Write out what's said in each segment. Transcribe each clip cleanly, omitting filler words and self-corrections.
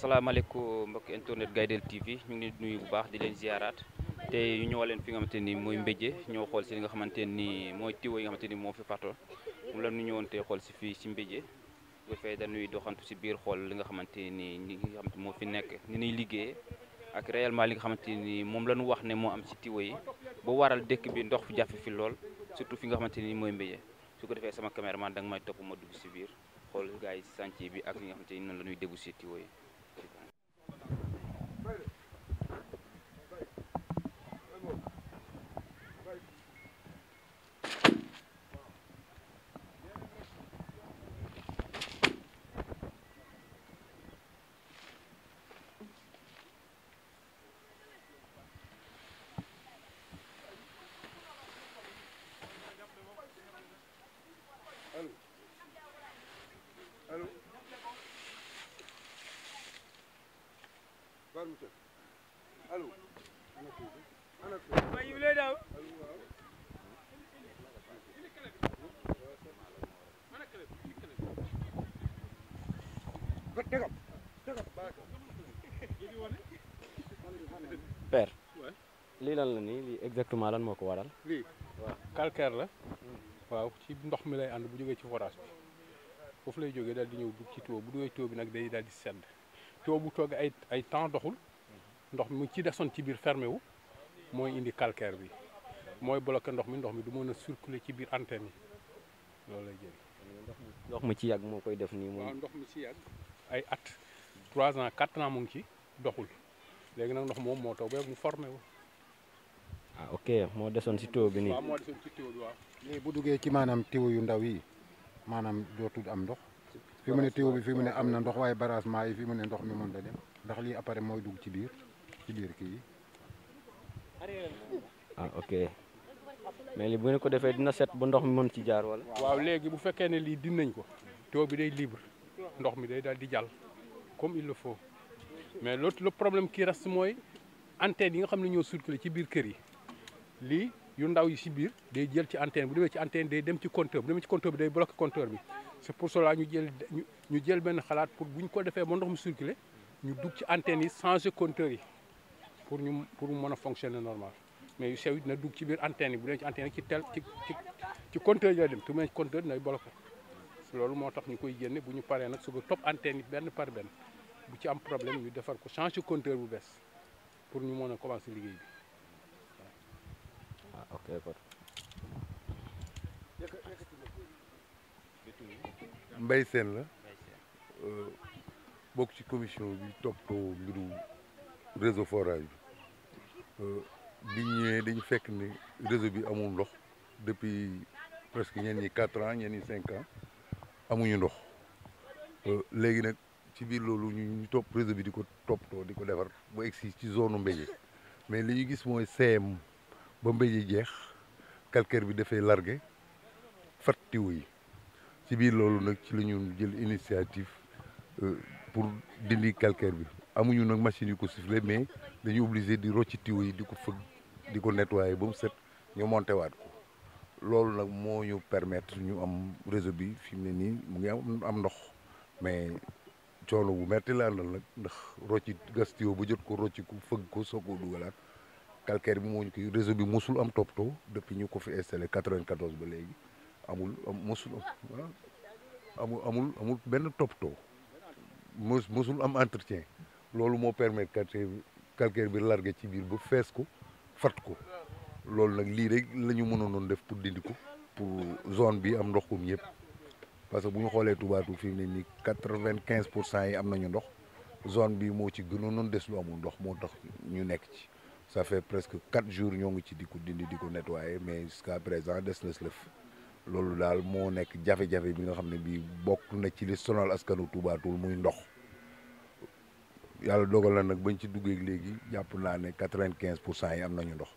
asalaamaaleykum mbokki internet Gaydel TV ñu ngi nuyu bu baax di leen ziaraat te ñu ñëwal leen fi nga xamante ni mooy Mbéjé ñoo xool si li nga xamante ni mooy tiwo yi nga xamante ni moo fi fato moom la ñu ñëwoon te xool si fii si Mbéjé bu fee dañuy doxantu si biir xool li nga xamante ni ñi nga xamante moo fi nekk ni ñuy liggéeyee ak réellement li nga xamante ni moom la ñu wax ne moo am si tiwo yi ba waral dëkk bi ndox fi jafe fi lool surtout fi nga xamante ni mooy Mbéjé su ko defee sama caméraman da nga may topp ma dugg si biir xool gars yi si chantier bi ak li nga xamante ni noonu la ñuy déggu si tiwo yi. Allô. Allô. Père lii lan la nii lii exactement lan moo ko waral. lii waaw calcaire la. waaw ci ndox mi lay ànd bu jógee ci forage bi foofu lay jógee daal di ñëw dugg ci tuyau bu duggee tuyau bi nag day daal di sedd tuyau bu toogee ay temps doxul ndox mi ci desoon ci biir fermé wu mooy indi calcaire bi mooy bloqué ndox mi du mën a circuler ci biir antenne yi loolu lay jëriñ. ndox mi ci yàgg moo koy def nii. waaw ndox mi ci yàgg ay at 3 ans 4 ans mu ngi ci doxul léegi nag ndox moom moo toog ba mu formé wu. ah ok moo desoon ci tuyau bi nii. waaw moo desoon ci tuyau bi waaw. léegi bu duggee ci maanaam tuyau yu ndaw yi maanaam dootul am ndox fi mu ne tuyau bi fi mu ne am na ndox waaye barragement yi fi mu ne ndox mi mën da dem ndax lii après mooy dugg ci biir kii yi. ah ok mais li bu ngeen ko defee dina set ba ndox mi mën ci jaar wala. waaw léegi bu fekkee ne lii dinañ ko tuyau bi day libre ndox mi day daal di jàll comme il le faut mais le problème qui reste mooy antenne yi nga xam ne ñoo circulé ci biir kër yi lii yu ndaw yi si biir day jël ci antenne bu demee ci antenne day dem ci compteur bu demee ci compteur bi day bloqué compteur bi c'est pour cela ñu jël benn xalaat pour bu ñu ko defee ba ndox mu circulé ñu dugg ci antenne yi changer compteur yi pour mu mën a fonctionner normal mais yu sew it na dugg ci biir antenne yi bu demee ci antenne yi ci compteur yi lay dem tu mel ci compteur dinay bloqué loolu moo tax ñu koy génne bu ñu paree nag su ko topp antenne yi benn par benn bu ci am problème ñu defar ko changer compteur bu bees pour ñu mën a commencer liggéey bi. ah ok kon. Mbaye Sène la bokk ci commission bi toppatoo mbiru réseau forage bi ñëwee dañu fekk ni réseau bi amul ndox depuis presque ñenn ñi 4 ans ñenn ñi 5 ans amuñu ndox léegi nag ci biir loolu ñu topp réseau bi di ko toppatoo di ko defar ba egsi ci zone Mbéjé mais li ñu gis mooy CM ba Mbéjé jeex calcaire bi dafay largué fat tiwo yi ci biir loolu nag ci la ñu jël initiative pour dindi calcaire bi amuñu nag machine yu ko siffler mais dañu obligé di rocci tiwo yi di ko fëgg di ko nettoyer ba mu set ñu monté waat ko loolu nag moo ñu permettre ñu am réseau bi fi mu ne nii mu ngi am ndox mais coono bu metti la àndal nag ndax rocci gas tiwo ba jot ko rocci ko fëgg ko soo ko dugalaat calcaire bi moo ñu koy réseau bi mosul am toppatoo depuis ñu ko fi installé 94 ba léegi mosul amul benn toppatoo mosul am entretien loolu moo permettre calcaire bi largué ci biir ba fees ko fat ko loolu nag lii rek la ñu mënoon def pour dindi ko pour zone bi am ndox comme yëpp parce que bu ñu xoolee Toubatoul fi mu ne nii 95% yi am nañu ndox zone bi moo ci gënoon des lu amul ndox moo tax ñu nekk ci ça fait presque 4 jours ñoo ngi ci di ko dindi di ko nettoyer mais jusqu'à présent des na lëf loolu daal moo nekk jafe-jafe bi nga xam ne bii bokk na ci li sonal askanu Toubatoul muy ndox yàlla dogal na nag bañ ci duggee léegi jàpp naa ne 95% yi am nañu ndox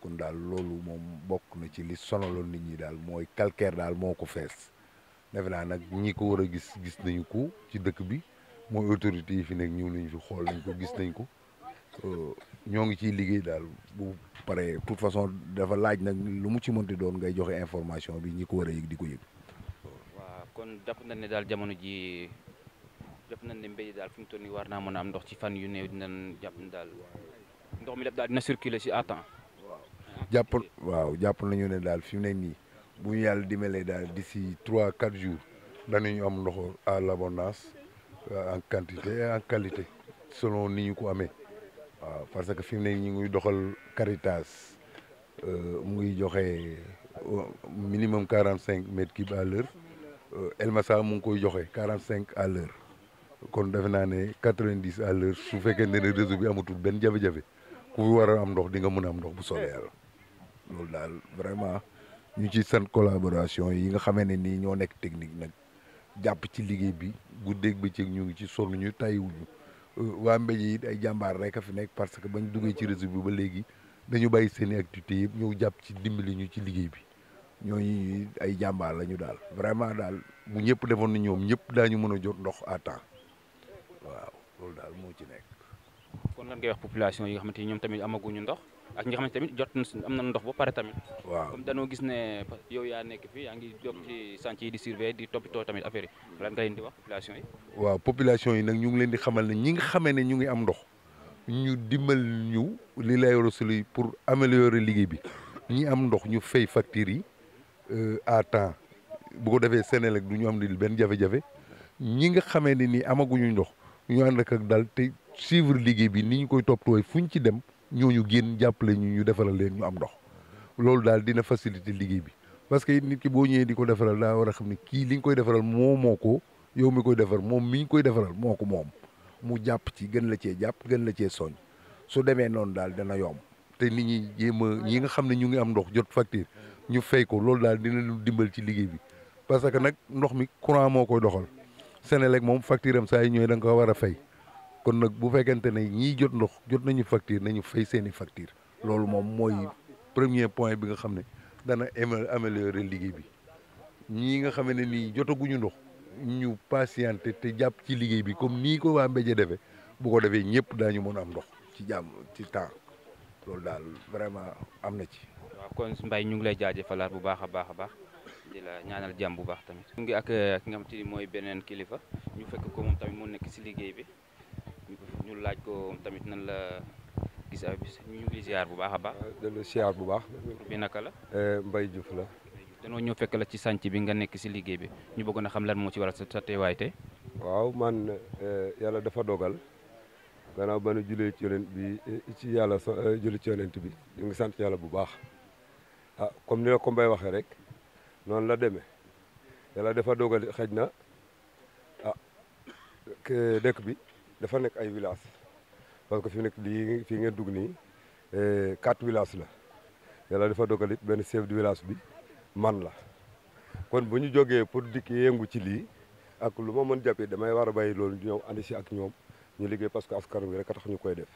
kon daal loolu moom bokk na ci li sonaloon nit ñi daal mooy calcaire daal moo ko fees defe naa nag ñi ko war a gis nañu ko ci dëkk bi mooy autorités yi fi nekk ñëw nañu fi xool nañ ko gis nañ ko ñoo ngi ciy liggéey daal bu paree toute façon dafa laaj nag lu mu ci mënti doon ngay joxe information bi ñi ko war a yëg di ko yëg. waaw kon jàpp na ne daal jamono ji jàpp nañ ne mbéy daal fi mu toll nii war naa mën a am ndox ci fan yu néew dinañ jàpp ne daal ndox mi lépp daal dina circuler si à temps. jàpp nañu ne daal fi mu ne nii bu ñu yàlla dimbalee daal d'ici 3-4 jours danañu am ndox à l'abondance en quantité et en qualité selon ni ñu ko amee waaw parce que fi mu ne ñu ngi doxal Caritas mu ngi joxe minimum 45 mètres cubes à l'heure El Massa mu ngi koy joxe 45 à l'heure kon defe naa ne 90 à l'heure su fekkee ne réseau bi amatul benn jafe-jafe ku fi war a am ndox di nga mën a am ndox bu soobee yàlla loolu daal vraiment ñu ci sant collaboration yi nga xamee ne nii ñoo nekk technique nag jàpp ci liggéey bi guddeeg bëccëg ñu ngi ci sonn ñu tàyyiwuñu waa Mbéjé it ay jàmbaar rek a fi nekk parce que bañ duggee ci réseau bi ba léegi dañu bàyyi seen i activités yëpp ñëw jàpp ci dimbali ñu ci liggéey bi ñooñu ay jàmbaar la ñu daal vraiment daal bu ñëpp defoon na ñoom ñëpp daañu mën a jot ndox à temps waaw loolu daal moo ci nekk. kon lan ngay wax population yi nga xamante ni ñoom tamit amaguñu ndox ak ñi nga xamante tamit jot am na ndox ba pare tamit. waaw comme dañoo gis ne yow yaa nekk fii yaa ngi jóg ci chantier yi di surveiller di toppatoo tamit affaire yi lan nga leen di wax population yi. waaw population yi nag ñu ngi leen di xamal ne ñi nga xamee ne ñu ngi am ndox ñu dimbal ñu li lay rasuli pour améliorer liggéey bi ñi am ndox ñu fay factures yi à temps bu ko defee Senelec du ñu am di benn jafe-jafe ñi nga xamee ne nii amaguñu ndox ñu ànd ak dal te suivre liggéey bi ni ñu koy toppatoo fu ñu ci dem ñooñu génn jàppale ñu defaral leen ñu am ndox loolu daal dina faciliter liggéey bi parce que nit ki boo ñëwee di ko defaral daa war a xam ne kii li nga koy defaral moo ko yow mi koy defar moom mi ñu koy defaral moo ko moom mu jàpp ci gën la cee jàpp gën la cee soñ su demee noonu daal dana yomb te nit ñi jéem a ñi nga xam ne ñu ngi am ndox jot facture ñu fay ko loolu daal dina lu dimbal ci liggéey bi parce que nag ndox mi courant moo koy doxal Senelec moom facture am saa yi ñëwee da nga ko war a fay kon nag bu fekkente ne ñii jot ndox jot nañu facture nañu fay seeni facture loolu moom mooy premier point bi nga xam ne dana améliorer liggéey bi ñii nga xam ne nii jotaguñu ndox ñu patienté te jàpp ci liggéey bi comme nii ko waa Mbéjé defee bu ko defee ñëpp daañu mën a am ndox ci jàmm ci temps loolu daal vraiment am na ci. waaw kon Mbaye ñu ngi lay jaajëfalaat bu baax a baax a baax di la ñaanal jàmm bu baax tamit. ñu ngi ak ki nga xamante ni mooy beneen kilifa ñu fekk ko moom tamit moo nekk si liggéey bi ñu laaj ko tamit nan la gis ñu ngi ziar bu baax a baax. delloo ziar bu baax. bi naka la. Mbaye Diouf la. danoo ñëw fekk la ci sànc bi nga nekk si liggéey bi ñu bëggoon a xam lan moo ci waral sa teewaay tey. waaw man yàlla dafa dogal gannaaw ba nu julee ci yonent bi ci yàlla julli ci yonent bi ñu ngi sant yàlla bu baax ah comme ni la ko Mbaye waxee rek noonu la demee yàlla dafa dogal xëj na ah dëkk bi dafa nekk ay village parce que fi nekk lii fii ngeen dugg nii 4 villages la yàlla dafa dogal it benn chef de village bi man la kon bu ñu jógee pour dikk yëngu ci lii ak lu ma mën jàppee damay war a bàyyi loolu ñëw andi si ak ñoom ñu liggéey parce que askan wi rek a tax ñu koy def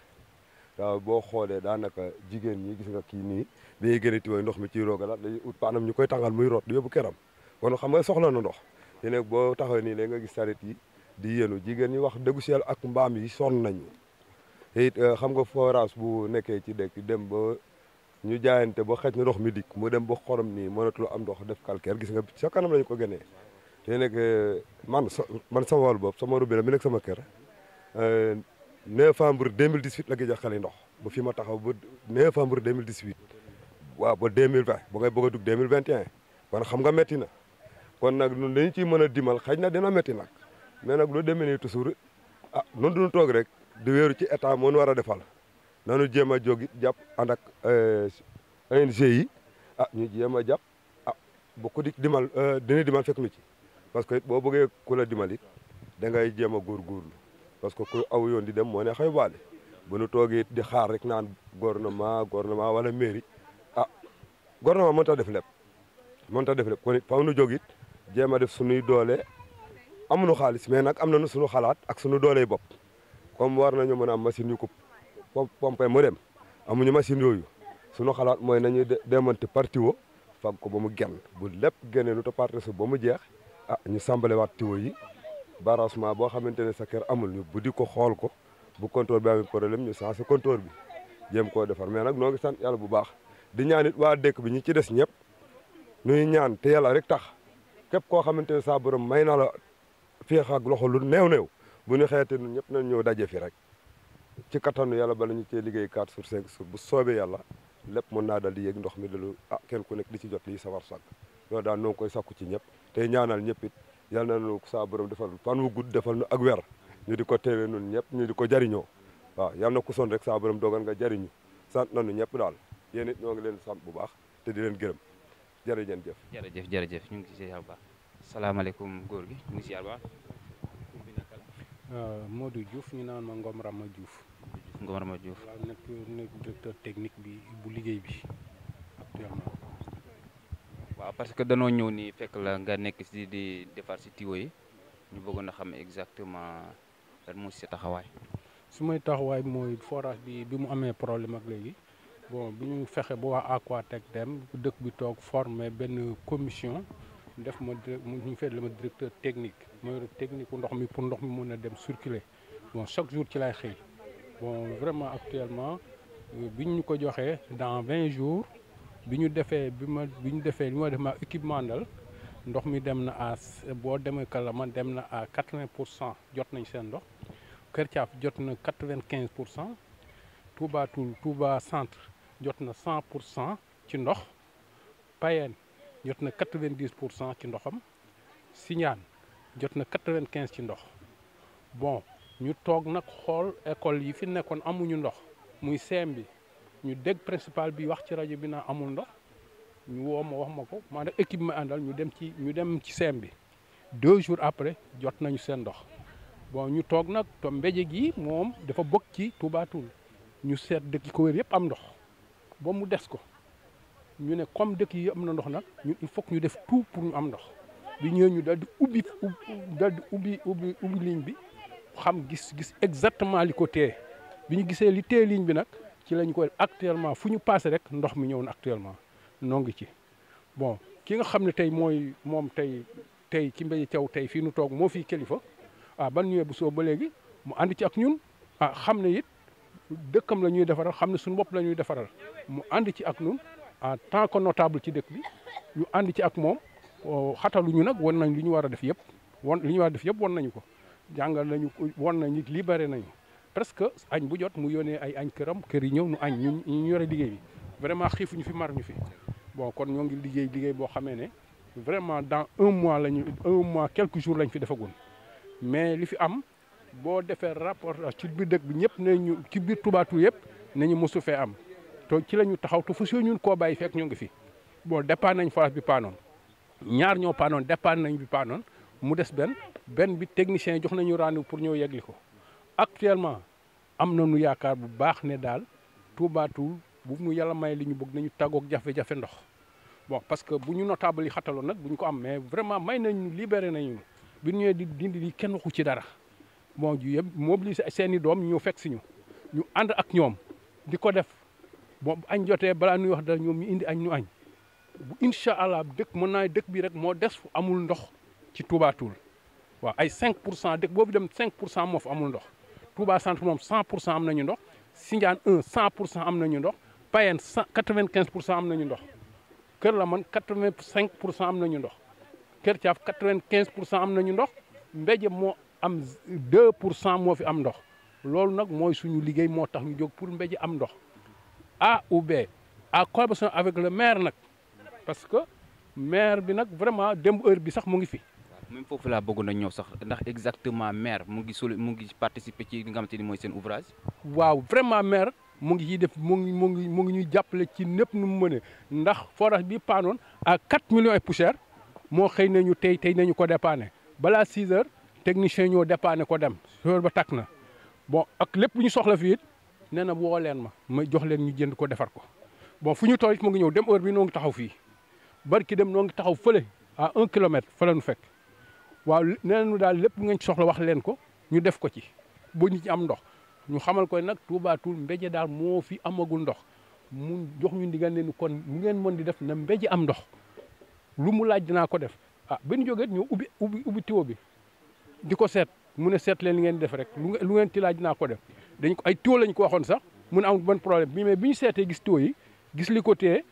waaw boo xoolee daanaka jigéen ñi gis nga kii nii dañuy gën a tiwooy ndox mi ciy roogalaat dañuy ut paanam ñu koy tàngal muy root di yóbbu këram kon xam nga soxla na ndox te nag boo taxawee nii léegi nga gis saret yi di yéenu jigéen ñi wax dëggu si yàlla ak mbaam yi sonn nañu te it xam nga forage bu nekkee ci dëkk dem ba ñu jaayante ba xëj na ndox mi dikk mu dem ba xorom nii mënatul am ndox def calcaire gis nga sa kanam lañu ko génnee te nag man sama wàll boobu sama robinet mi nekk sama kër novembre 2018 la gëj a xale ndox ba fi ma taxaw ba novembre 2018 waaw ba 2020 ba ngay bëgg a dugg 2021 kon xam nga métti na kon nag ñun dañu ciy mën a dimal xëy na dina métti nag mais nag lu demee nii toujours ah noonu duñu toog rek di wéeru ci état moo ñu war a defal nanu jéem a jóg it jàpp ànd ak ONG yi ah ñu jéem a jàpp ah bu ko di dimal dina dimal fekk nu ci parce que it boo bëggee ku la dimal it da ngay jéem a góorgóorlu parce que ku aw yoon di dem moo ne xëy baale bu nu toogee di xaar rek naan gouvernement wala mairie ah gouvernement mënut a def lépp kon it faaw nu jóg it jéem a def sunuy doole amuñu xaalis mais nag am nañu suñu xalaat ak suñu dooley bopp comme war nañu mën a am machine yu ko pompe mu dem amuñu machine yooyu suñu xalaat mooy nañu démonter par tiwo fag ko ba mu genn bu lépp génnee nu te partie ba mu jeex ah ñu sambale waat tiwo yi barragement boo xamante ne sa kër amul ñu buddi ko xool ko bu compteur bi amee problème ñu changé compteur bi jéem koo defar mais nag noo ngi sant yàlla bu baax di ñaan it waa dëkk bi ñi ci des ñëpp nuy ñaan te yàlla rek tax képp koo xamante ne saa borom may na la féex ak loxo lu néew bu ñu xeete ñun ñëpp nañ ñëw daje fi rek ci kattanu yàlla bala ñu cee liggéey 4 sur 5 sur bu soobee yàlla lépp mën naa dal di yéeg ndox mi dalu kenn ku nekk di ci jot lii sawar sàkk loolu daal noo ngi koy sakku ci ñëpp tey ñaanal ñëpp it yàlla nañu saa borom defal fan wu gudd defal nu ak wer ñu di ko teewee nun ñëpp ñu di ko jariñoo waaw yàlla na ku son rek saa borom dogal nga jariñu sant nañu ñëpp daal yéen it ñoo ngi leen sant bu baax te di leen gërëm jërëjëf jërëjëf ñu ngi ci ziar bu baax salaamaaleykum góor gi ñu ngi ziar bu baax Modou Diouf ñu naan ma Ngom Rama Diouf. Ngom Rama Diouf. waaw nekk directeur technique bi bu liggéey bi actuellement. waaw parce que danoo ñëw nii fekk la nga nekk si di defar si tuyau yi ñu bëggoon a xam exactement lan moo si sa taxawaay. su may taxawaay mooy forage bi mu amee problème ak léegi bon bi ñu fexe ba waa Aquatech dem dëkk bi toog formé benn commission. def ma ñu fay la ma directeur technique mooy technique bu ndox mi pour ndox mi mën a dem circuler bon chaque jour ci lay xëy bon vraiment actuellement bi ñu ko joxee dans 20 jours bi ñu defee li ma def ma équipement dal ndox mi dem na à boo demee Kalama dem na à 80% jot nañ seen ndox Kër Thiaf jot na 95%, Touba Toul Touba centre jot na 100% ci ndox, Payeen jot na 90% ci ndoxam, Signane jot na 95 ci ndox. Bon ñu toog nag xool école yi fi nekkoon amuñu ndox muy CEM bi ñu dégg principal bi wax ci rajo bi naa amul ndox ñu woo ma wax ma ko maa nag équipe ma àndal ñu dem ci CEM bi 2 jours après jot nañu seen ndox. Bon ñu toog nag to Mbéjé gi moom dafa bokk ci Touba Toul ñu seet dëkk yi ko wér yëpp am ndox ba mu des ko ñu ne comme dëkk yi am na ndox nag ñu il faut que ñu def tout pour ñu am ndox bi ñëwee ñu daal di ubbi ligne bi xam gis exactement li ko téye bi ñu gisee li téye ligne bi nag ci lañ ko actuellement fu ñu passé rek ndox mi ñëw na actuellement noo ngi ci. Bon ki nga xam ne tey mooy moom tey ci Mbéjé Thiaw tey fii nu toog moo fii kilifa. Ban ñëwee bu soo ba léegi mu ànd ci ak ñun xam ne it dëkkam la ñuy defaral xam ne suñu bopp la ñuy defaral mu ànd ci ak ñun en tant que notable ci dëkk bi ñu ànd ci ak moom xataluñu nag wan nañ li ñu war a def yëpp wan nañu ko jàngal nañu wan nañu libéré nañu presque añ bu jot mu yónnee ay añ kër yi ñëw nu añ ñu yore liggéey bi vraiment xiifuñu fi maruñu fi. Bon kon ñoo ngi liggéey boo xamee ne vraiment dans un mois quelques jours lañ fi defagoon. Mais li fi am boo defee rapport ci biir dëkk bi ñëpp ne ñu ci biir Touba Toul yëpp ne ñu mosu fee am te ci la ñu taxaw te fu si ñun koo bàyyi fekk ñu ngi fi. Bon départ nañ forage bi paanoon ñaar ñoo paanoon départ nañ bi paanoon mu des benn bi technicien jox nañu rendez-vous pour ñëw yegli ko. Actuellement am nañu yaakaar bu baax ne daal Touba Toul bu ñu yàlla may li ñu bëgg nañu tàggoog jafe-jafe ndox. Bon parce que bu ñu notable yi xataloon nag bu ñu ko am mais vraiment may nañu libéré nañu. bi ñëwee di dindi li kenn waxu ci dara bon ju yëpp mobiliser seeni doom ñu ñëw fekk si ñu ànd ak ñoom di ko def bon añ jotee balaa ñuy wax dara ñoom ñu indi añ ñu añ bu incha allah dëkk mën naa dëkk bi rek moo des fu amul ndox ci Touba Toul waaw ay 5% dëkk boobu dem 5% moo fa amul ndox Touba centre moom 100% am nañu ndox Sindiane 100% am nañu ndox Payeen 95% am nañu ndox Kër Lamane 85% am nañu ndox. Kër Thiaf 95% am nañu ndox Mbéjé moo am 2% moo fi am ndox loolu nag mooy suñu liggéey moo tax ñu jóg pour Mbéjé am ndox A ou B en collaboration avec le maire nag parce que maire bi nag vraiment démb heure bi sax mu ngi fi. même foofu laa bëggoon a ñëw sax ndax exactement maire mu ngi participer ci li nga xamante ni mooy seen ouvrage. Waaw vraiment maire mu ngi ciy def mu ngi ñuy jàppale ci népp nu mu mënee ndax forage bi paanoon à 4 millions et poussière. moo xëy nañu tey nañu ko dépanné balaa 6 heures technicien ñoo dépanné ko dem heure ba takk na bon ak lépp lu ñu soxla fii it nee na woo leen ma jox leen ñu jënd ko defar ko bon fu ñu toll it mu ngi ñëw dem heure bi noo ngi taxaw fii barki dem noo ngi taxaw fële à 1 kilomètre fa la ñu fekk waaw nee nañu daal lépp ngeen ci soxla wax leen ko ñu def ko ci ba ñu ci am ndox ñu xamal koy nag Touba Toul Mbéjé daal moo fi amagul ndox mu jox ñu ndigal ne kon mu ngeen mën di def na Mbéjé am ndox. Lu mu laaj dinaa ko def ba ñu jógee ñu ubbi tiwo bi di ko seet mu ne seet leen li ngeen def rek lu ngeen ti laaj dinaa ko def dañ ko ay tiwo lañ ko waxoon sax mu ne amul bon problème bi mais bi ñu seetee gis tiwo yi gis li ko téye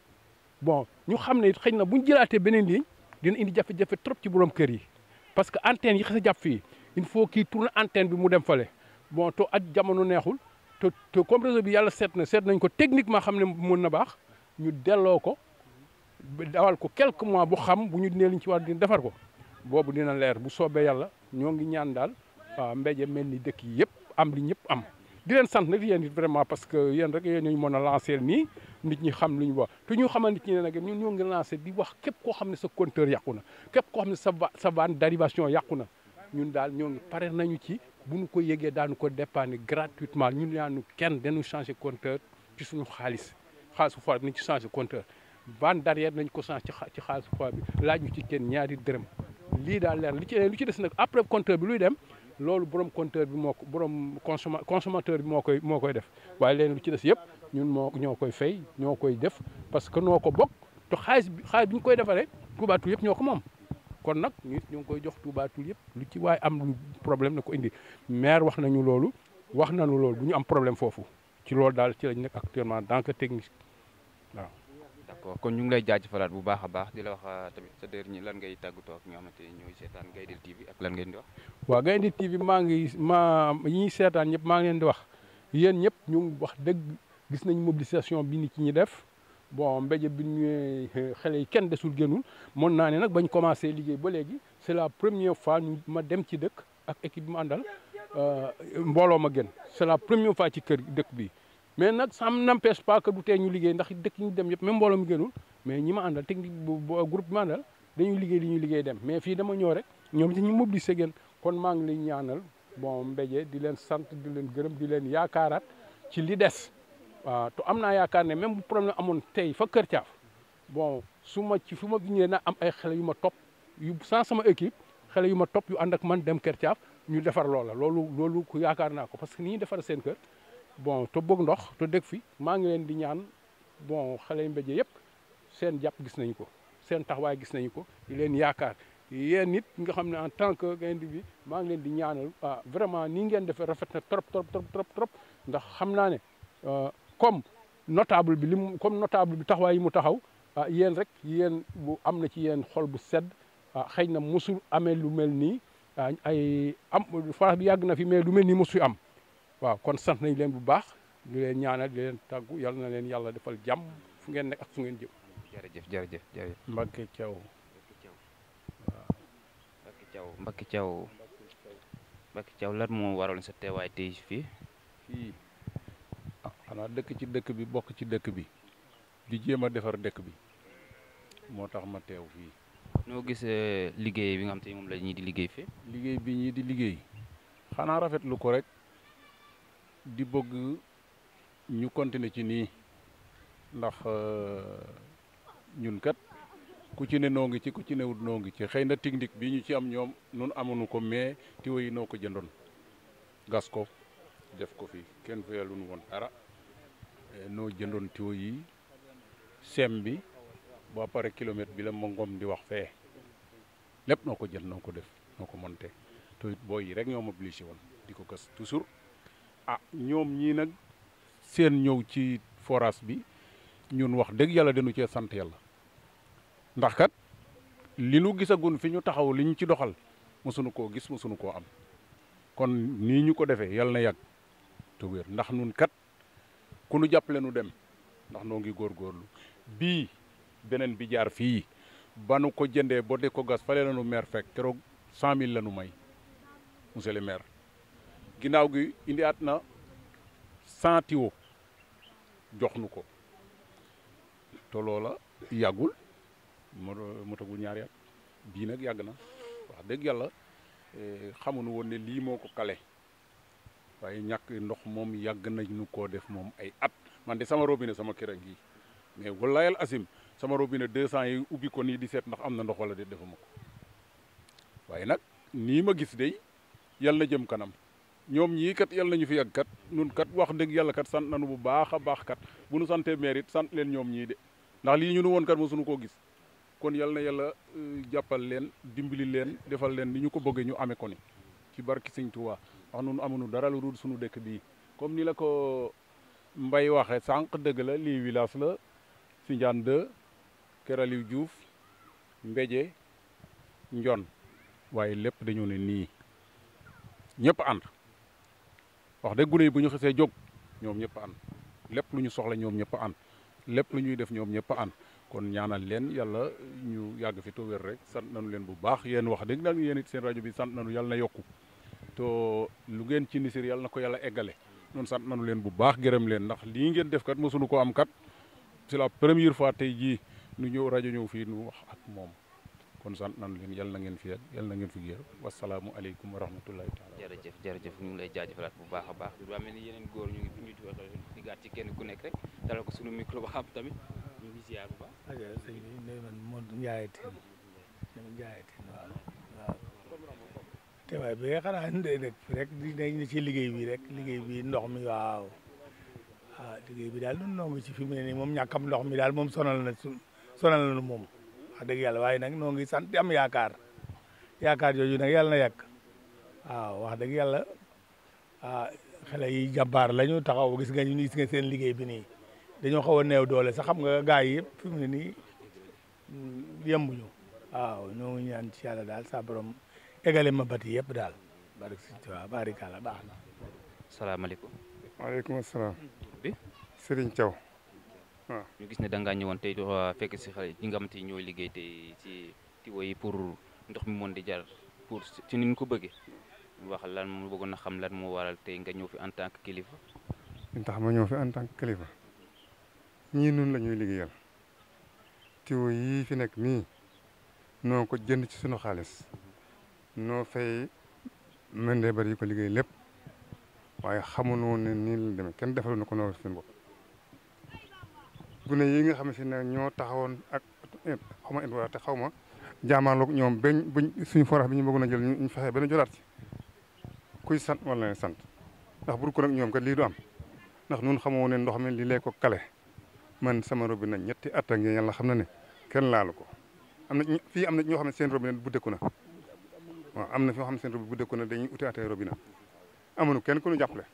bon ñu xam ne xëy na bu ñu jëlaatee beneen ligne dina indi jafe-jafe trop ci borom kër yi parce que antenne yi xas a jàpp fii il faut kii tourne antenne bi mu dem fale bon to at jamono neexul te comme réseau bi yàlla seet nañ ko techniquement xam ne mën na baax ñu delloo ko dawal ko quelques mois bu xam bu ñu nee liñ ci war di defar ko boobu dina leer bu soobee yàlla ñoo ngi ñaan daal Mbédié mel ni dëkk yi yëpp am li ñëpp am di leen sant nag yéen it vraiment parce que yéen rek yéen ñu mën a lancer nii nit ñi xam lu ñu wax te ñu xamal nit ñi ne nag ñun ñoo ngi lancer di wax képp koo xam ne sa compteur yàqu na képp koo xam ne sa vanne d'arrivation yàqu na ñun daal ñoo ngi pare nañu ci bu ñu ko yëgee daanu ko dépanner gratuitement ñun yaanu kenn dañu changer compteur ci suñu xaalisu foire bi nañ ci changer compteur vanne d'arrière nañ ko changer ci xaalisu foire bi laaj ñu ci kenn ñaari dërëm lii daal leer lu ci des nag après compteur bi luy dem loolu borom compteur bi moo ko borom consommateur bi moo koy def waaye leen lu ci des yëpp ñun ñoo koy fay ñoo koy def parce que noo ko bokk te xaalis bi ñu koy defaree Touba Toul yëpp ñoo ko moom kon nag ñu ngi koy jox Touba Toul yëpp lu ci waaye am lu problème na ko indi maire wax nañu loolu bu ñu am problème foofu ci loolu daal ci lañ nekk actuellement dans que technique waaw. d'accord kon ñu ngi lay jaajëfalaat bu baax a baax di la wax tamit sa dernier lan ngay tàggatoo ak ñoo xamante ni ñooy seetaan Gaydel TV ak lan ngeen di wax. waaw Gaydel TV ñi seetaan ñëpp maa ngi leen di wax yéen ñëpp ñu ngi wax dëgg gis nañ mobilisation bi nit ñi def bon Mbédié bi ñu xale yi kenn desul génnul mën naa ne nag bañ commencé liggéey ba léegi c'est la première fois ma dem ci dëkk ak équipe bi ma àndal mbooloo ma gën c'est la première fois ci kër dëkk bi. mais nag ça n'empêche pas que du tee ñu liggéey ndax dëkk ñu dem yëpp même mbooloo mi gënul mais ñi ma àndal technique groupe bi ma àndal dañuy liggéey li ñuy liggéey dem mais fii dama ñëw rek ñoom ci ñu mobiliser gën kon maa ngi lay ñaanal bon Mbédié di leen sant di leen gërëm di leen yaakaaraat ci li des waaw te am naa yaakaar ne même bu problème amoon tey fa Kër Thiaf bon fu ma ñëwee na am ay xale yu ma topp yu sans sama équipe xale yu ma topp yu ànd ak man dem Kër Thiaf ñu defar loolu ku yaakaar naa ko parce que ni ñuy defar seen kër bon te bëgg ndox te dëkk fi maa ngi leen di ñaan bon xale yu Mbédié yëpp seen jàpp gis nañu ko seen taxawaay gis nañu ko di leen yaakaar yéen nit nga xam ne en tant que Gaynde bi maa ngi leen di ñaanal vraiment nii ngeen defee rafet na trop ndax xam naa ne comme notable bi taxawaay yi mu taxaw yéen rek yéen bu am na ci yéen xol bu sedd xëy na mosul amee lu mel nii France bi yàgg na fi mais lu mel nii mosul am. waaw kon sant nañ leen bu baax di leen ñaanal di leen tàggu yal na leen yàlla defal jàmm fu ngeen nekk ak fu ngeen jëm. jërëjëf. Mbacke Thiaw. Mbacke Thiaw lan moo waral sa teewaay tey fii. xanaa dëkk ci dëkk bi bokk ci dëkk bi di jéem a defar dëkk bi moo tax ma teew fii. noo gis liggéey bi nga xam te moom la ñii di liggéey fii. liggéey bi ñii di liggéey xanaa rafetlu ko rek. di bëgg ñu continuer ci nii ndax ñun kat ku ci ne noo ngi ci ku ci newut noo ngi ci xëy na technique bi ñu ci am ñoom nun amuñu ko mais tiwo yi noo ko jëndoon gas ko def ko fi kenn fayaluñu woon dara noo jëndoon tiwo yi sem bi ba pare kilomètre bi la ma ngom di wax fee lépp noo ko jënd noo ko def noo ko monté te it booy yi rek ñoo mobilisé woon di ko gas toujours ñoom ñii nag seen ñëw ci forage bi ñun wax dëgg yàlla dañu cee sant yàlla ndax kat li nu gisagun fi ñu taxaw li ñu ci doxal mosuñu koo gis mosuñu koo am kon nii ñu ko defee yàlla na yàgg te wér ndax nun kat ku nu jàppale nu dem ndax noo ngi góorgóorlu bii beneen bi jaar fii ba nu ko jëndee ba de ko gas fale la nu maire fekk keroog 100 000 la nu may monsieur le maire ginnaaw gi indi at na 100 tiwo jox nu ko te loola yàggul mu tagul ñaari at bii nag yàgg na wax dëgg yàlla xamuñu woon ne lii moo ko kale waaye ñàkk ndox moom yàgg nañu koo def moom ay at man de sama robinet sama kër a ngi mais wallaayal asim sama robinet 200 yi ubbi ko nii di seet ndax am na ndox wala de defuma ko waaye nag nii ma gis de yal na jëm kanam ñoom ñii kat yal nañu fi yàgg kat nun kat wax dëgg yàlla kat sant nañu bu baax a baax kat bu nu santee maire it sant leen ñoom ñii de ndax lii ñu nu woon kat mosuñu koo gis kon yal na yàlla jàppal leen dimbali leen defal leen ni ñu ko bëggee ñu amee ko ni ci barki Sëñ Tuubaa wax nun amuñu dara lu dul suñu dëkk bii comme ni la ko Mbay waxee sànq dëgg la lii village la Sindiane 2 Kër Aliou Diouf Mbédié Ndion waaye lépp dañoo ne nii ñëpp ànd wax dëgg gune yi bu ñu xasee jóg ñoom ñëpp ànd lépp lu ñu soxla ñoom ñëpp ànd lépp lu ñuy def ñoom ñëpp ànd kon ñaanal leen yàlla ñu yàgg fi to wér rek sant nañu leen bu baax yéen wax dëgg nag yéen it seen rajo bi sant nañu yàlla na yokku to lu ngeen ci nisir yàlla na ko yàlla eggale noonu sant nañu leen bu baax gërëm leen ndax lii ngeen def kat mosuñu ko am kat c'est la première fois tey jii nu ñëw rajo ñëw fii nu wax ak moom kon sant nañu leen yàlla na ngeen fi yàlla na ngeen fi géer wasalaamu aleykum wa rahmatullahi taala jërëjëf ñu ngi lay jaajëfalaat bu baax a baax du mel ni yeneen góor ñu ngi fi ñu di gàtt ci kenn ku nekk rek dalal ko sunu micro ba xam tamit ñu ngi ziar bu baax. ok sëñ bi nuyu man Modou Ndiaye Tine waaw te waaye bi nga xanaa rek rek di ci liggéey bi rek liggéey bi ndox mi waaw liggéey bi daal nun noo ngi ci fi mu ne nii moom ñàkkam ndox mi daal moom sonal na moom wax dëgg yàlla waaye nag noo ngi sant di am yaakaar jooju nag yàlla na yàgg waaw wax dëgg yàlla xale yi jàmbaar lañu taxaw gis nga seen liggéey bi nii dañoo xaw a néew doole sax xam nga gars yi yëpp fi mu ne nii yembuñu waaw ñoo ngi ñaan ci yàlla daal sa borom égale ma bati yëpp daal barikàlla baax na. salaamaaleykum. waaleykum salaam. bi Serigne Thiaw waaw. ñu gis ne da ngaa ñëwoon tey fekk si xale yi nga xamante ni ñooy liggéey tey ci tiwo yi pour ndox mi mën di jar pour ci ni ñu ko bëggee wax lan mu bëggoon a xam lan moo waral tey nga ñëw fi en tant que kilifa. li tax ma ñëw fi en tant que kilifa ñii nun la ñuy liggéeyal tiwo yii fi nekk nii noo ko jënd ci sunu xaalis noo fay mën de bari yi ko liggéey lépp waaye xamuñu woon ne nii la demee kenn defalu na ko noonu suñu bopp gune yi nga xam ne ñoo taxawoon ak xaw ma te xaw ma jaamaarloog ñoom buñ suñu forax bi ñu bëggoon a jël ñu fexe ba ñu jolaat ci kuy sant wala na sant ndax bur ko nag ñoom kat lii du am ndax nun xamoo ne ndox mi li lee ko kale man sama robinet ñetti at a ngi yàlla xam na ne kenn laalu ko am na fii am na ñoo xam ne seen robinet bu dëkku na waaw am na fi ñoo xam ne seen robinet bu dëkku na dañuy uti atee robinet amuñu kenn ku ñu jàppale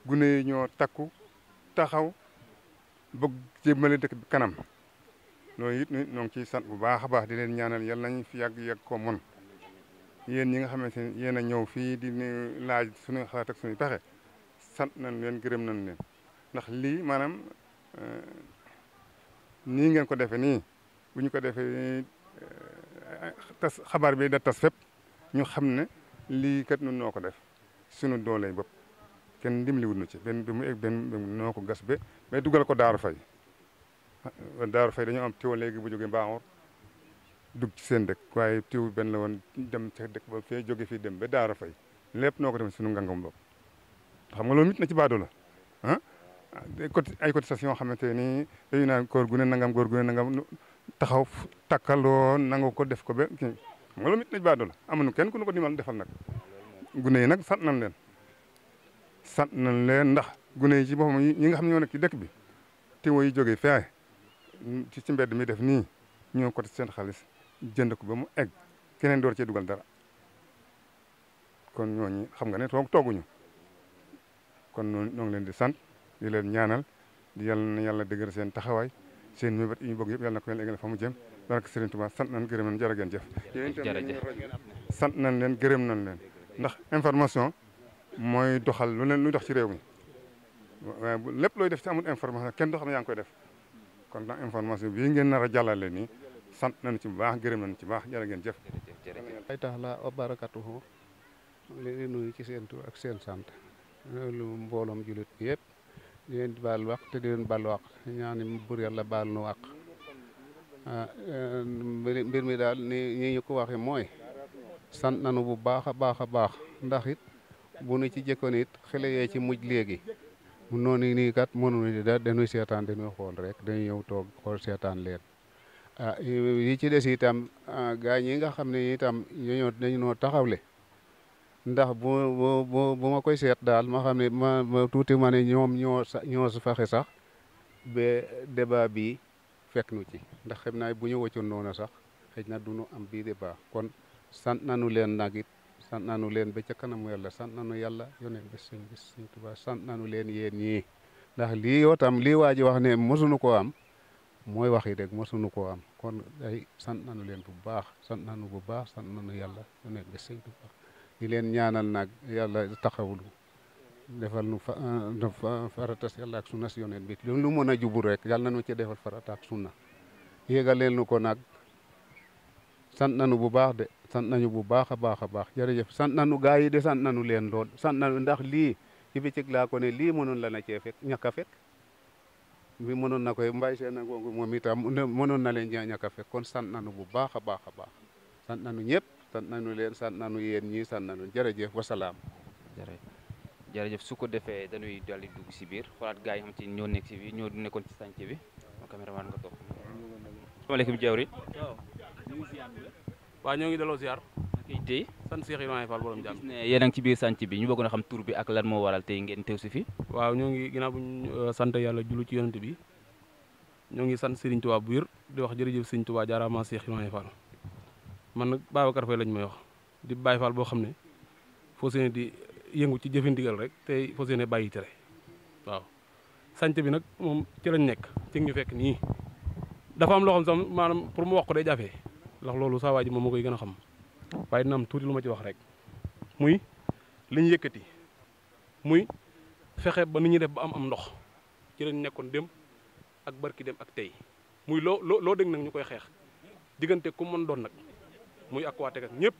gune yi ñoo takku taxaw bëgg jëmale dëkk bi kanam loolu it ñoo ngi ciy sant bu baax a baax di leen ñaanal yàlla nañ fi yàgg ko mon yéen ñi nga xamante ne yéen a ñëw fii di laaj suñuy xalaat ak suñuy pexe sant nañ leen gërëm nañ leen ndax lii maanaam nii ngeen ko defee nii bu ñu ko defee tas xabaar bi da tas fépp ñu xam ne lii kat nun noo ko def suñu dooley bopp kenn dimbaliwut nu ci benn bi mu egg benn noo ko gas ba dugal ko Daaru Fay dañoo am tiwo léegi bu jógee Mbaaxoor dugg ci seen dëkk waaye tiw benn la woon dem ca dëkk ba fee jóge fii dem ba Daaru Fay lépp noo ko def suñu ngàngam bopp xam nga loolu mit na ci baadoo la ay cotisation yoo xamante ni dañu naan góor gu ne nangam taxaw takkaloo nangu ko def ko ba kii xam nga loolu mit na ci baadoo la amuñu kenn ku ñu ko dimal defal nag gune yi nag sant nañ leen ndax gune yi ci boppam ñi nga xam ñoo nekk ci dëkk bi tiwo yi jógee fee ci mbedd mi def nii ñoo ko seen xaalis jënd ko ba mu egg keneen door cee dugal dara kon ñooñu xam nga ne tooguñu kon ñoo ngi leen di sant di leen ñaanal di yàlla dëgër seen taxawaay seen mébét yi ñu bëgg yëpp yàlla na ko yàlla eggale fa mu jëm barke Serigne Touba sant nañ gërëm nañ jërë ngeen jëf sant nañ leen gërëm nañ leen ndax information mooy doxal luy dox ci réew mi waaye lépp looy def ci amul information kenn doo xam ne yaa ngi koy def kon nag information bii ngeen nar a jàllale nii sant nañ ci bu baax gërëm nañ ci baax jërë ngeen jëf ay tax la wa barakatuhu leen di nuyu ci seen tur ak seen sant lu mbooloom julit bi yëpp di leen di baal wax te di leen baal wax ñaani bur yàlla baal nu wax mbir mi daal ni ñu ko waxee mooy sant nañu bu baax a baax ndax it bu nu ci jëkkoon it xale yee ci mujj léegi mu noonu nii kat mënuñu di daal dañuy seetaan dañuy xool rek dañuy ñëw toog xool seetaan leen yi ci des itam gaa ñi nga xam ne itam dañu noo taxawle ndax bu ma koy seet daal ma xam ne ma tuuti ma ne ñoom ñoo su fexe sax ba débat bi fekk nu ci ndax xam naa bu ñu wëccoon noonu sax xëy na du ñu am bii débat kon sant nañu leen nag it sant nañu leen ba ca kanamu yàlla sant nañu yàlla yoneen bi sëñ Tuubaa sant nañu leen yéen ñii ndax lii yoo tam lii waa ji wax ne mosuñu koo am mooy wax yi rek mosuñu koo am kon ay sant nañu leen bu baax sant nañu bu baax sant nañu yàlla yoneen bi sëñ Tuubaa di leen ñaanal nag yàlla taxawlu defal nu faratas yàlla ak sunna si yonent bi lu mën a jubur rek yàlla na nu ci defal farata ak sunna yéegaleel nu ko nag sant nañu bu baax de sant nañu bu baax a baax a baax jërëjëf sant nañu gaa yi de sant nañu leen lool sant nañu ndax lii ci bëccëg laa ko ne lii mënoon la na cee fekk ñàkk a fekk bi mënoon na koy mbay seen ak moom itam mënoon na leen ñàkk a fekk kon sant nañu bu baax a baax a baax sant nañu ñëpp sant nañu leen sant nañu yéen ñii sant nañu jërëjëf wasalaam. jërëjëf su ko defee dañuy daldi dugg si biir xoolaat gaa yi xam te ñoo nekk si biir ñoo nekkoon ci sànc bi caméraman nga toog. asalaamaaleykum jawri. waaw ñoo ngi delloo ziar. kay tey sant Cheikh Ibrahima Fall borom jàmm. gis ne yéen a ngi ci biir sànc bi ñu bëggoon a xam tur bi ak lan moo waral tey ngeen teew si fi. waaw ñoo ngi ginnaaw bu ñu sant yàlla jullu ci yonent bi ñoo ngi sant Serigne Touba bu wér di wax jërëjëf Serigne Touba jaaraama Cheikh Ibrahima Fall man nag Babacar Faye lañ may wax di Baye Fall boo xam ne foo seen di yëngu ci jëfe ndigal rek tey foo seen bàyyi tere waaw sànc bi nag moom ci lañ nekk ci ñu fekk nii dafa am loo xam sax maanaam pour mu wax ko day jafe ndax loolu saa waa ji moom moo koy gën a xam waaye dina am tuuti lu ma ci wax rek muy li ñu yëkkati muy fexe ba ni ñuy def ba am ndox ci lañ nekkoon dem ak barki dem ak tey muy loo dégg nag ñu koy xeex diggante ku mën doon nag muy Aquatech ak ñëpp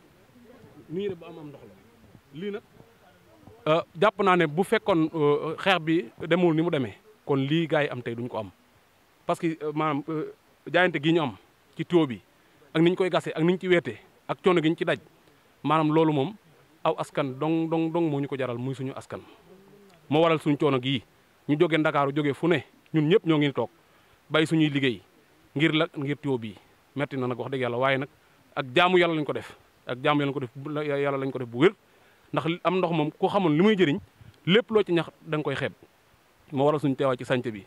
ni ñuy def ba am ndox la lii nag jàpp naa ne bu fekkoon xeex bi demul ni mu demee kon lii gars yi am tey duñ ko am parce que maanaam jaayante gi ñu am ci tuyau bi ak ni ñu koy gasee ak ni ñu ci weetee ak coono gi ñu ci daj maanaam loolu moom aw askan dong moo ñu ko jaral muy suñu askan moo waral suñu coono gii ñu jógee Ndakaaru jógee fu ne ñun ñëpp ñoo ngi toog bay suñuy liggéey ngir tuyau bii metti na nag wax dëgg yàlla waaye nag ak jaamu yàlla lañ ko def yàlla lañ ko def bu wér ndax am ndox moom ku xamoon li muy jëriñ lépp loo ci ñax da nga koy xeeb moo waral suñu teewaay ci sànc bi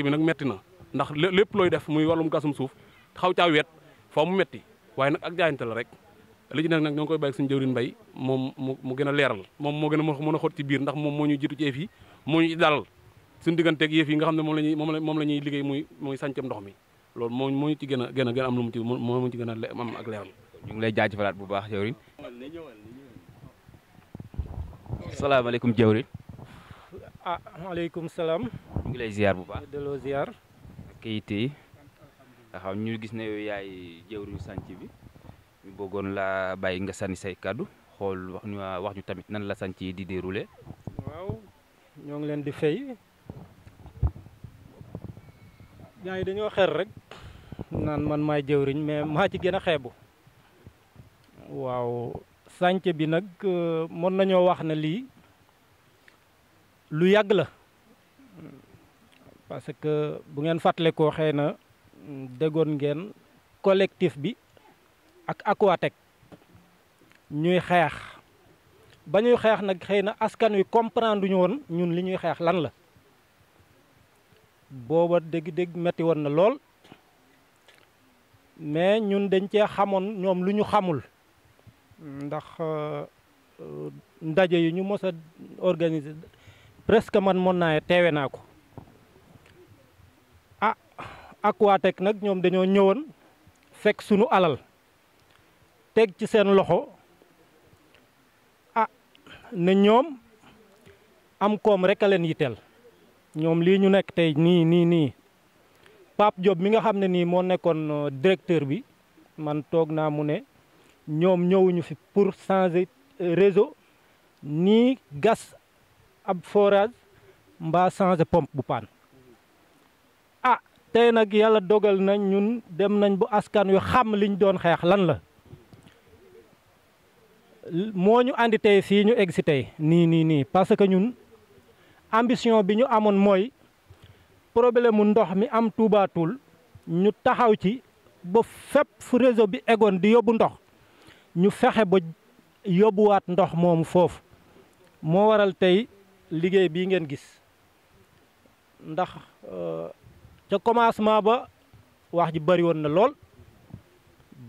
nag metti na ndax lépp looy def muy wàllum gasum suuf xaw caa weet foo mu metti waaye nag ak jaayante la rek li ci nekk nag ñoo ngi koy bàyyi suñu jëwriñ mbay moom mu gën a leeral moom moo gën a mën a xóot ci biir ndax moom moo ñu jiitu ci yëf yi moo ñu dalal suñu digganteeg yëf yi nga xam ne moom la ñuy liggéey muy sàncam ndox mi loolu moo ñu ci gën a am lu mu ci moo ci gën a am ak leeral. ñu ngi lay jaajëfalaat bu baax jëwriñ. salaamaaleykum jëwriñ. maaleykum salaam. ñu ngi lay ziar bu baax. delloo ziar. kayit yi nga xam ñu gis ne yow yaay jëwriñu sànc bi ñu bëggoon laa bàyyi nga sànni say kàddu xool wax ñu tamit nan la sànc yi di déroulé. waaw ñoo ngi leen di fay. ñaa yi dañoo xer rek naan man maay jëwriñ mais maa ci gën a xeebu. waaw sànc bi nag mën nañoo wax ne lii lu yàgg la parce que bu ngeen fàttalikoo xëy na déggoon ngeen collectif bi ak Aquatech ñuy xeex ba ñuy xeex nag xëy na askan wi comprendre duñu woon ñun li ñuy xeex lan la booba dégg-dégg metti woon na lool mais ñun dañ cee xamoon ñoom lu ñu xamul ndax ndaje yi ñu mos a organiser presque man mën naa teewe naa ko Aquatech nag ñoom dañoo ñëwoon fekk sunu alal teg ci seen loxo ne ñoom am koom rek a leen yitteel ñoom lii ñu nekk tey nii Pape Diop mi nga xam ne nii moo nekkoon directeur bi man toog naa mu ne ñoom ñëwuñu fi pour changer réseau nii gas ab forage mbaa changer pompe bu paan tey nag yàlla dogal na ñun dem nañ bu askan wi xam liñ doon xeex lan la moo ñu andi tey fii ñu egg si tey nii parce que ñun ambition bi ñu amoon mooy problème mu ndox mi am Touba Toul ñu taxaw ci ba fépp fu réseau bi eggoon di yóbbu ndox ñu fexe ba yóbbuwaat ndox moomu foofu moo waral tey liggéey bii ngeen gis ndax ca commencement ba wax ji bari woon na lool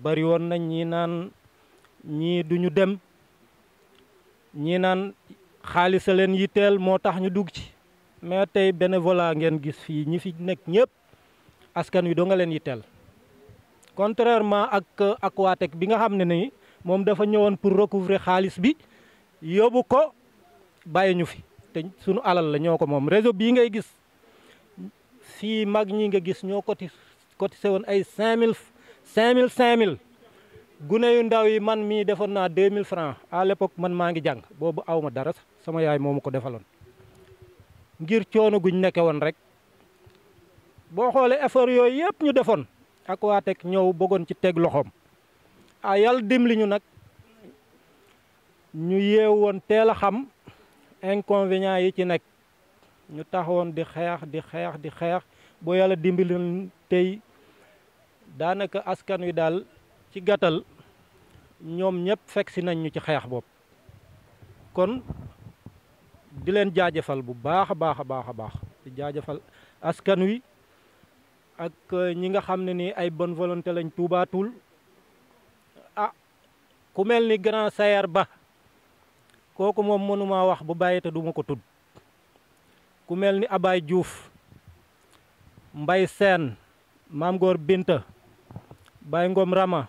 bari woon na ñii naan ñii duñu dem ñii naan xaalis a leen yitteel moo tax ñu dugg ci mais tey bénévolat ngeen gis fii ñi fi nekk ñëpp askan wi doo nga leen yitteel contrairement ak Aquatech bi nga xam ne ni moom dafa ñëwoon pour recouvrer xaalis bi yóbbu ko bàyyi ñu fi te sunu alal la ñoo ko moom. réseau bii ngay gis fii mag ñi nga gis ñoo cotisé woon ay 5000 gune yu ndaw yi man mii defoon naa 2000 francs à l'époque man maa ngi jàng boobu aw ma dara sama yaay moomu ko defaloon ngir coono guñ nekke woon rek. boo xoolee effort yooyu yëpp ñu defoon Aquatech ñëw bëggoon ci teg loxoom yàlla dimbali ñu nag ñu yeew woon teel a xam inconvénients yi ci nekk ñu taxawoon di xeex boo yàlla dimbali tey daanaka askan wi daal ci gàttal ñoom ñëpp fekk si nañ ñu ci xeex boobu kon di leen jaajëfal bu baax a baax di jaajëfal askan wi ak ñi nga xam ne ni ay bonne volonté lañ tuubaatul ku mel ni grand Sayer Ba kooku moom mënuma wax bu bàyyi te duma ko tudd ku mel ni Abay Diouf Mbay Seen Maam Góor Binta Baye Ngom Rama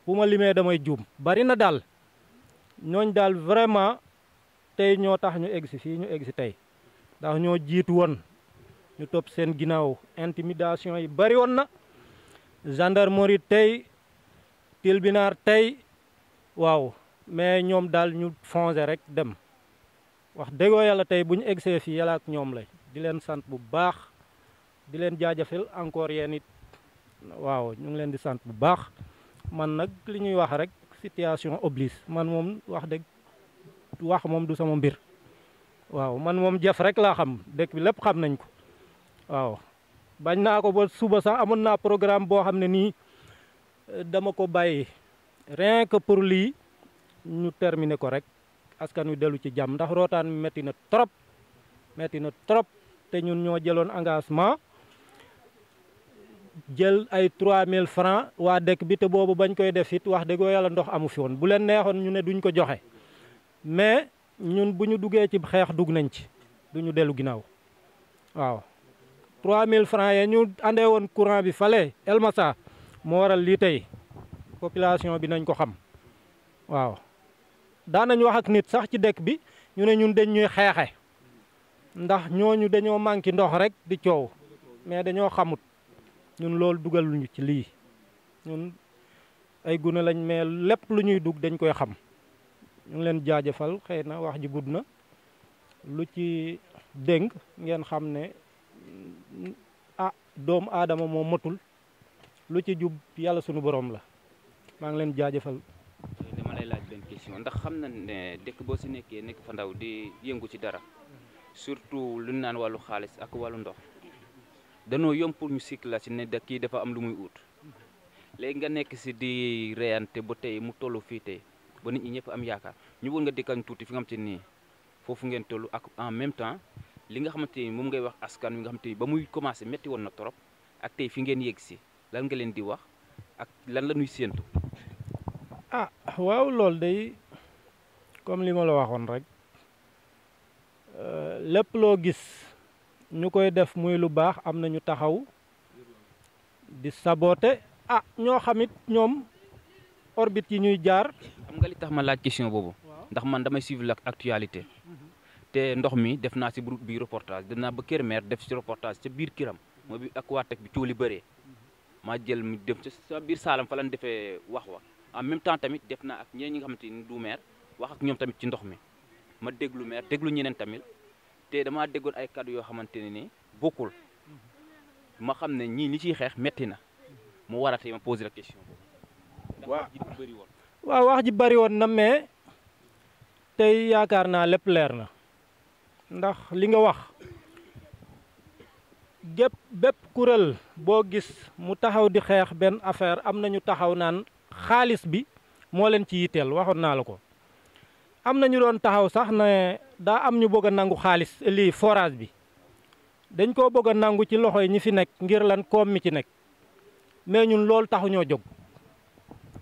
bu ma limee damay juum bari na daal ñooñ daal vraiment tey ñoo tax ñu egsi fii ñu egsi tey ndax ñoo jiitu woon ñu topp seen ginnaaw intimidation yi bari woon na gendarmerie tey tribunal tey waaw mais ñoom daal ñu foncé rek dem wax dëggoo yàlla tey bu ñu egsee fii yàlla ak ñoom lay di leen sant bu baax di leen jaajëfal encore yéen it waaw ñu ngi leen di sant bu baax man nag li ñuy wax rek situation oblige man moom wax dëgg wax moom du sama mbir waaw man moom jëf rek laa xam dëkk bi lépp xam nañ ko waaw bañ naa ko ba suba sax amoon naa programme boo xam ne nii dama ko bàyyi rien que pour lii ñu terminer ko rek askan wi dellu ci jàmm ndax rootaan mi metti na trop te ñun ñoo jëloon engagement jël ay 3000 francs waa dëkk bi te boobu bañ koy def it wax dëggoo yàlla ndox amu fi woon bu leen neexoon ñu ne duñ ko joxe mais ñun bu ñu duggee ci xeex dugg nañ ci duñu dellu ginnaaw waaw 3000 francs yee ñu andee woon courant bi fale Elmassa moo waral lii tey population bi nañ ko xam waaw daanañ wax ak nit sax ci dëkk bi ñu ne ñun dañ ñuy xeexe ndax ñooñu dañoo manqué ndox rek di coow mais dañoo xamut ñun loolu dugal luñu ci lii ñun ay gune lañ mais lépp lu ñuy dugg dañ koy xam ñu ngi leen jaajëfal xëy na wax ji gudd na lu ci dénk ngeen xam ne doomu aadama moo matul lu ci jub yàlla sunu borom la maa ngi leen jaajëfal. dama lay laaj benn question ndax xam na ne dëkk boo si nekkee nekk fa ndaw di yëngu ci dara surtout lu ñu naan wàllu xaalis ak wàllu ndox danoo yomb pour ñu sikk la si ne dëkk yi dafa am lu muy ut léegi nga nekk si di reyante ba tey mu toll fii tey ba nit ñi ñëpp am yaakaar ñu bëgg nga dikkal ñu tuuti fi nga xamante nii foofu ngeen toll ak en même temps li nga xamante ni moom ngay wax askan wi nga xamante ni ba muy commencé métti woon na trop ak tey fi ngeen yegg si lan nga leen di wax ak lan la ñuy séentu. waaw loolu day comme li ma la waxoon rek lépp loo gis ñu koy def muy lu baax am na ñu taxaw di saboter ñoo xamit ñoom orbite yi ñuy jaar. xam nga li tax ma laaj question boobu ndax man damay suivre la actualité te ndox mi def naa si bi reportage dem naa ba Kër Maire def si reportage ca biir kiram mooy bi Aquatech bi coow li bëree maa jël mi dem sa biir Saalam fa lañ defee wax en même temps tamit def naa ak ñeneen ñi nga xamante ni du maire wax ak ñoom tamit ci ndox mi ma déglu maire déglu ñeneen tamit te damaa déggoon ay kàddu yoo xamante ne ni bokkul ma xam ne ñii li ciy xeex metti na mu war a tey ma poser la question boobu. waaw wax ji bëri woon na mais tey yaakaar naa lépp leer na ndax li nga wax bépp kuréel boo gis mu taxaw di xeex benn affaire am nañu taxaw naan xaalis bi moo leen ci yitteel waxoon naa la ko am na ñu doon taxaw sax ne daa am ñu bëgg a nangu xaalis lii forage bi dañ koo bëgg a nangu ci loxo yi ñi fi nekk ngir lan koom mi ci nekk mais ñun loolu taxuñoo jóg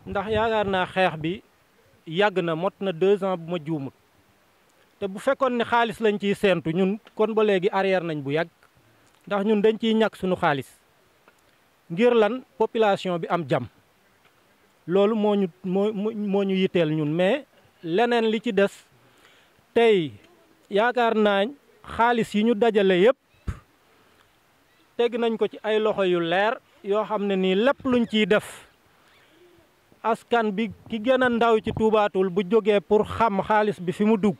ndax yaakaar naa xeex bi yàgg na mot na 2 ans bu ma juumut te bu fekkoon ne xaalis lañ ciy séentu ñun kon ba léegi arrière nañ bu yàgg ndax ñun dañ ciy ñàkk suñu xaalis ngir lan population bi am jàmm loolu moo ñu yitteel ñun mais leneen li ci des tey yaakaar naa xaalis yi ñu dajale yëpp teg nañ ko ci ay loxo yu leer yoo xam ne nii lépp luñ ciy def askan bi ki gën a ndaw ci Touba Toul bu jógee pour xam xaalis bi fi mu dugg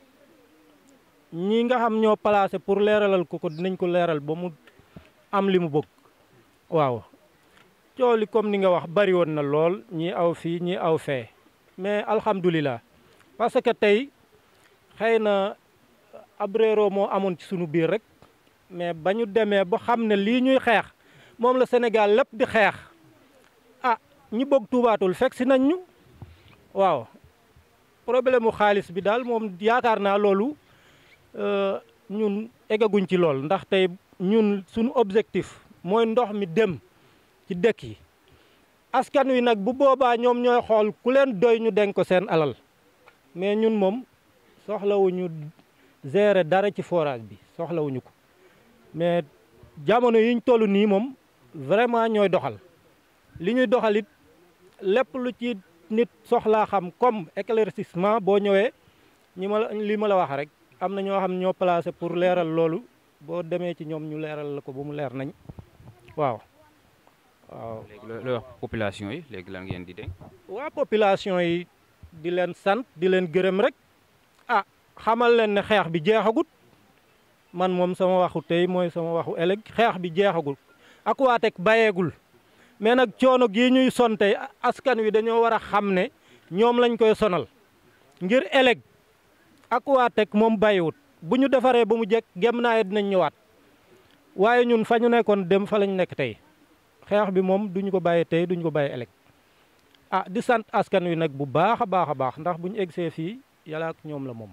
ñi nga xam ñoo placé pour leeralal ko dinañ ko leeral ba mu am li mu bëgg waaw coow li comme ni nga wax bari woon na lool ñii aw fii ñii aw fee mais alhamdulilah parce que tey xëy na ab réeroo moo amoon ci sunu biir rek mais ba ñu demee ba xam ne lii ñuy xeex moom la Sénégal lépp di xeex ñi bëgg Touba Toul fekk si nañ ñu waaw problème mu xaalis bi daal moom yaakaar naa loolu ñun eggaguñ ci lool ndax tey ñun suñu objectif mooy ndox mi dem ci dëkk yi askan wi nag bu boobaa ñoom ñooy xool ku leen doy ñu denk ko seen alal mais ñun moom soxlawuñu gérer dara ci forage bi soxlawuñu ko mais jamono yiñ toll nii moom vraiment ñooy doxal li ñuy doxal it lépp lu ci nit soxlaa xam comme éclaircissement boo ñëwee li ma la wax rek am na ñoo xam ñoo placé pour leeral loolu boo demee ci ñoom ñu leeral la ko ba mu leer nañ waaw. léegi looy wax population yi léegi lan ngeen di dénk. waa population yi di leen sant di leen gërëm rek xamal leen ne xeex bi jeexagut man moom sama waxu tey mooy sama waxu ëllëg xeex bi jeexagul Aquatech bayeegul mais nag coono gii ñuy son tey askan wi dañoo war a xam ne ñoom lañ koy sonal ngir ëllëg Aquatech moom bàyyiwut bu ñu defaree ba mu jekk gem naa dinañ ñëwaat waaye ñun fa ñu nekkoon dem fa lañ nekk tey xeex bi moom duñu ko bàyyi tey duñu ko bàyyi ëllëg di sant askan wi nag bu baax a baax ndax bu ñu egsee fii yàlla ak ñoom la moom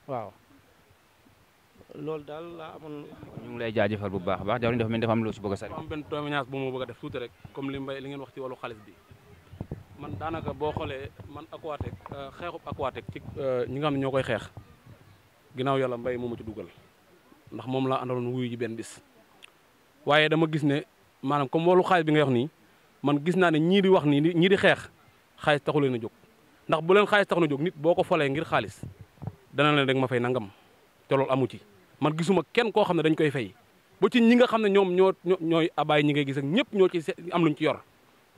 waaw loolu daal laa amoon. ñu ngi lay jaajëfal bu baax a baax jaww ji dafa mel ni dafa am loo si bëgg a sari. am benn témoignage bu ma bëgg a def tuuti rek comme li ngeen wax ci wàllu xaalis bi man daanaka boo xoolee man Aquatech xeexub Aquatech ci ñi nga xam ne ñoo koy xeex ginnaaw yàlla mbay moo ma ci dugal ndax moom laa àndaloon wuyu ji benn bis. waaye dama gis ne maanaam comme wàllu xaalis bi nga wax nii man gis naa ne ñii di wax nii ñii di xeex xaalis taxu leen a jóg ndax bu leen xaalis taxu na jóg nit boo ko folee ngir xaalis dana leen rek ma fay nangam te loolu amu ci. man gisuma kenn koo xam ne dañ koy fay ba ci ñi nga xam ne ñoom ñooy abaay ñi ngay gis ak ñëpp ñoo ci am luñ ci yor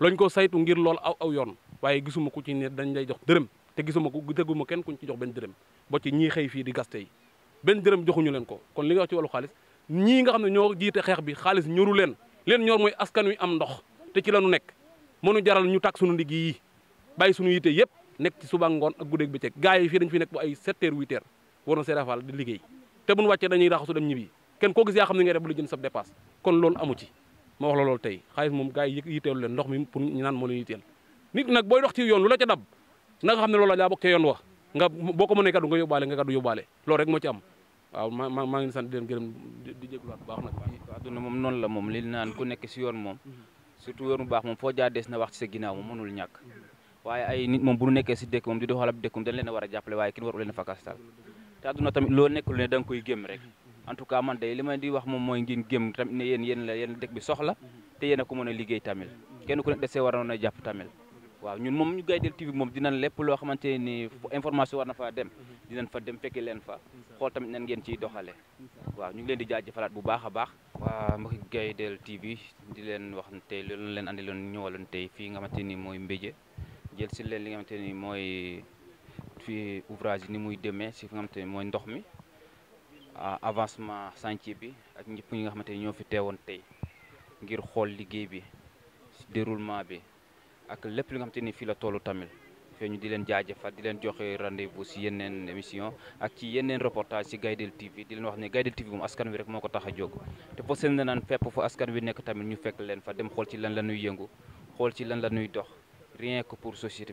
lañ ko saytu ngir loolu aw yoon waaye gisuma ku ci ne dañ lay jox dërëm te gisuma ko dégguma kenn kuñ ci jox benn dërëm ba ci ñii xëy fii di gaste yi benn dërëm joxuñu leen ko kon li nga wax ci wàllu xaalis ñii nga xam ne ñoo jiite xeex bi xaalis ñoru leen ñor mooy askan wi am ndox te ci la ñu nekk mënu jaral ñu tak suñu ndigg yi bàyyi suñu yite yëpp nekk ci suba ngoon ak guddeeg bëccëg gars yi fii dañ fi nekk bu ay 7 heures 8 heures war na seerafal di liggéey te buñu wàccee dañuy raxasu dem ñibbi kenn koo gis yaa xam ne ngay def bu la jënd sa dépasse kon loolu amu ci ma wax la loolu tey xaalis moom gars yi yitteelu leen ndox mi pour ñu naan moo leen yitteel nit nag booy dox ci yoon lu la ca dab na nga xam ne loolu la daa bokk ca yoon wax nga boo ko mënee kaddu nga yóbbaale nga kaddu yóbbaale loolu rek moo ci am waaw maa ngi sant di leen gërëm di jégluwaat bu baax nag àdduna moom noonu la moom li naan ku nekk si yoon moom surtout yoon bu baax moom foo jaar des na wax ci sa ginnaaw moom mënul ñàkk waaye ay nit moom bu ñu nekkee si dëkk moom di doxal ab dëkk moom dañ leen a war a jàppale waaye kenn waru leen a fakastal te àdduna tamit loolu nekkul ne da nga koy gém rek en tout cas man de li ma di wax moom mooy ngeen gém tamit ne yéen dëkk bi soxla te yéen a ko mën a liggéey tamit kenn ku nekk desee waroon a jàpp tamit waaw ñun moom ñu Gaydel TV moom dinañ lépp loo xamante ni information war na fa dem dinañ fa dem fekki leen fa xool tamit nan ngeen ciy doxale waaw ñu ngi leen di jaajëfalaat bu baax a baax waa mbokki Gaydel TV di leen wax tey loolu leen andi loon ñëwaloon tey fii nga xamante ni mooy Mbéjé jël si leen li nga xamante ni mooy fii ouvrage yi ni muy demee si fi nga xamante ni mooy ndox mi avancement chantier bi ak ñëpp ñi nga xamante ni ñoo fi teewoon tey ngir xool liggéey bi déroulement bi ak lépp li nga xamante ni fii la tollu tamit fee ñu di leen jaajëfal di leen joxe rendez-vous si yeneen émission ak ci yeneen reportage si Gaydel TV di leen wax ne Gaydel TV moom askan wi rek moo ko tax a jóg te foo seen na naan fépp fu askan wi nekk tamit ñu fekk leen fa dem xool ci lan la ñuy yëngu xool ci lan la ñuy dox rien que pour société bi